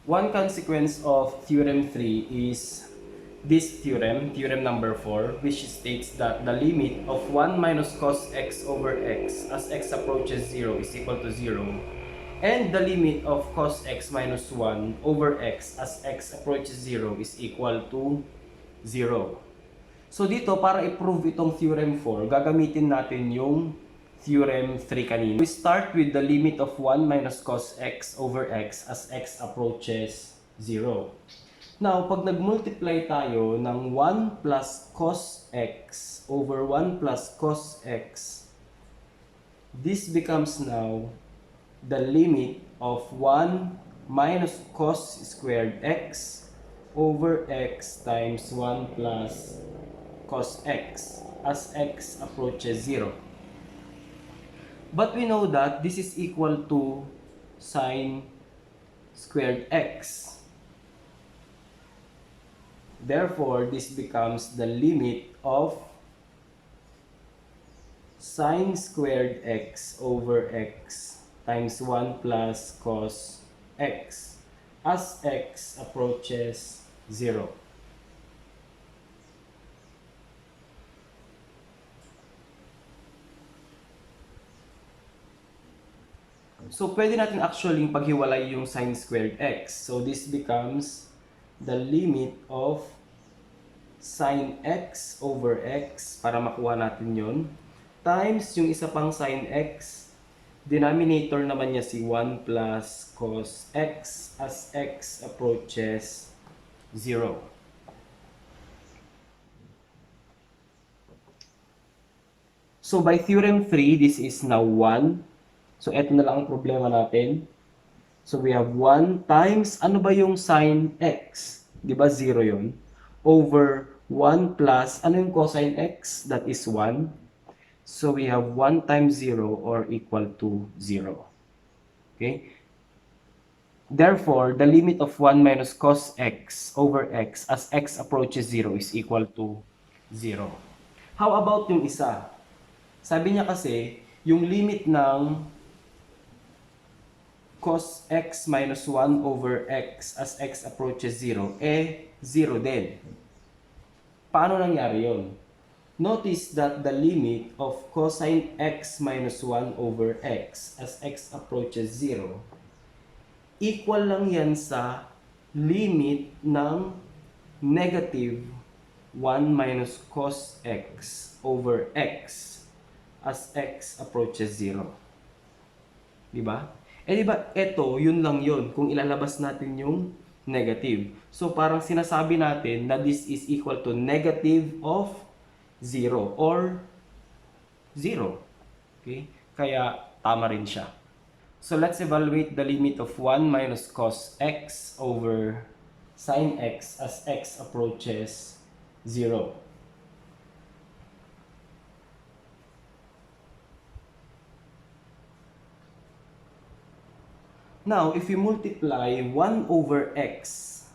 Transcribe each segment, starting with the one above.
One consequence of Theorem 3 is this theorem, theorem number 4, which states that the limit of 1 minus cos x over x as x approaches 0 is equal to 0, and the limit of cos x minus 1 over x as x approaches 0 is equal to 0. So dito, para i-prove itong theorem 4, gagamitin natin yung theorem 3 kanina. We start with the limit of 1 minus cos x over x as x approaches 0. Now, pag nag-multiply tayo ng 1 plus cos x over 1 plus cos x, this becomes now the limit of 1 minus cos squared x over x times 1 plus cos x as x approaches 0. But we know that this is equal to sine squared x. Therefore, this becomes the limit of sine squared x over x times 1 plus cos x as x approaches 0. So, pwede natin actually paghiwalay yung sine squared x. So, this becomes the limit of sine x over x, para makuha natin yun, times yung isa pang sine x, denominator naman niya si 1 plus cos x as x approaches 0. So, by theorem 3, this is now 1. So, eto na lang ang problema natin. So, we have 1 times, ano ba yung sine x? Di ba 0 yun? Over 1 plus, ano yung cosine x? That is 1. So, we have 1 times 0 or equal to 0. Okay? Therefore, the limit of 1 minus cos x over x as x approaches 0 is equal to 0. How about yung isa? Sabi niya kasi, yung limit ng cos x minus 1 over x as x approaches 0, 0 din. Paano nangyari yun? Notice that the limit of cosine x minus 1 over x as x approaches 0, equal lang yan sa limit ng negative 1 minus cos x over x as x approaches 0. Diba? Diba, eto, yun lang yun, kung ilalabas natin yung negative. So, parang sinasabi natin na this is equal to negative of 0 or 0. Okay? Kaya, tama rin siya. So, let's evaluate the limit of 1 minus cos x over sin x as x approaches 0. Now, if you multiply 1 over x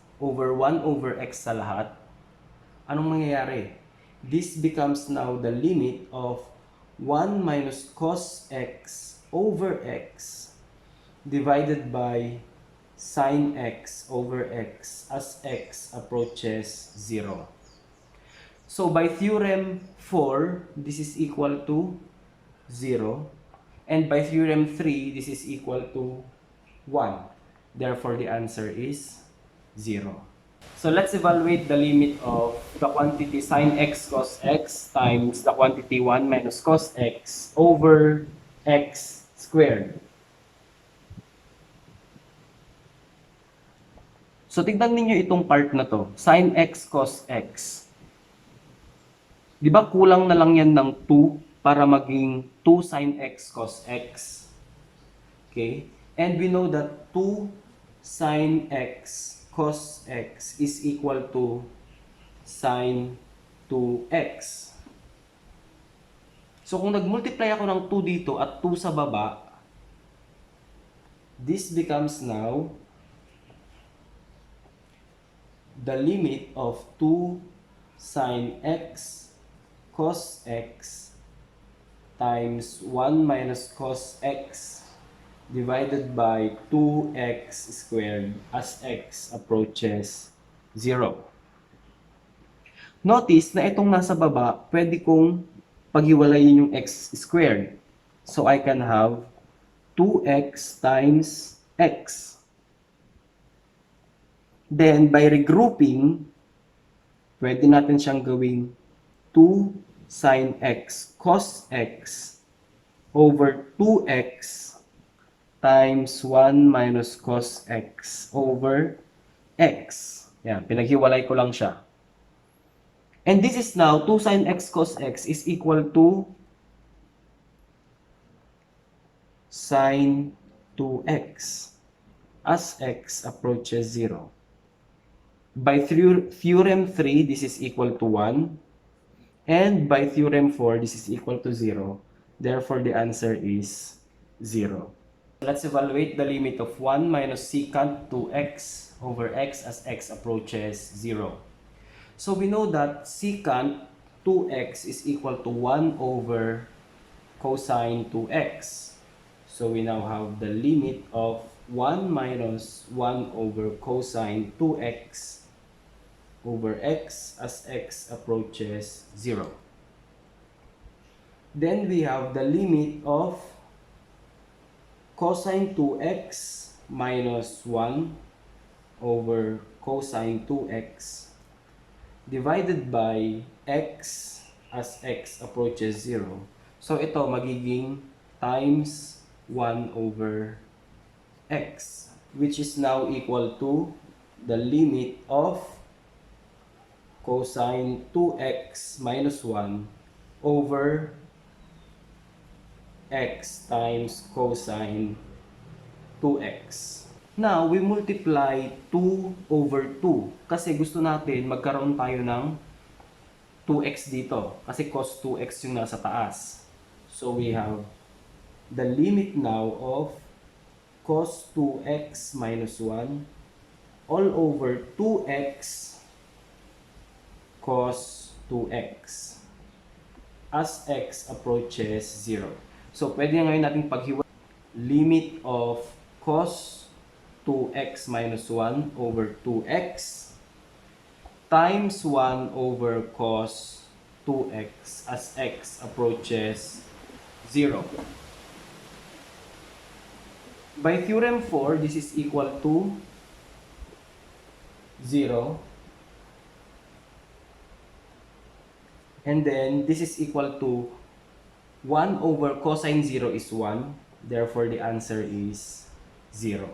sa lahat, anong mangyayari? This becomes now the limit of 1 minus cos x over x divided by sin x over x as x approaches 0. So, by theorem 4, this is equal to 0. And by theorem 3, this is equal to 1. Therefore, the answer is 0. So, let's evaluate the limit of the quantity sin x cos x times the quantity 1 minus cos x over x squared. So, tignan ninyo itong part na to. Sin x cos x. Di ba kulang na lang yan ng 2 para maging 2 sin x cos x? Okay? And we know that 2 sin x cos x is equal to sin 2x. So, kung nag-multiply ako ng 2 dito at 2 sa baba, this becomes now the limit of 2 sin x cos x times 1 minus cos x divided by 2x squared as x approaches 0. Notice na itong nasa baba, pwede kong paghiwalayin yung x squared. So I can have 2x times x. Then by regrouping, pwede natin siyang gawing 2 sin x cos x over 2x times 1 minus cos x over x. Yan, pinaghiwalay ko lang siya. And this is now 2 sin x cos x is equal to sin 2x as x approaches 0. By Theorem 3, this is equal to 1. And by Theorem 4, this is equal to 0. Therefore, the answer is 0. Let's evaluate the limit of 1 minus secant 2x over x as x approaches 0. So we know that secant 2x is equal to 1 over cosine 2x. So we now have the limit of 1 minus 1 over cosine 2x over x as x approaches 0. Then we have the limit of cosine 2x minus 1 over cosine 2x divided by x as x approaches 0. So ito magiging times 1 over x, which is now equal to the limit of cosine 2x minus 1 over x times cosine 2x. Now, we multiply 2 over 2 kasi gusto natin magkaroon tayo ng 2x dito kasi cos 2x yung nasa taas. So, we have the limit now of cos 2x minus 1 all over 2x cos 2x as x approaches 0. So, pwede ngayon natin paghiwalay limit of cos 2x minus 1 over 2x times 1 over cos 2x as x approaches 0. By Theorem 4, this is equal to 0. And then, this is equal to 1 over cosine 0 is 1. Therefore, the answer is 0.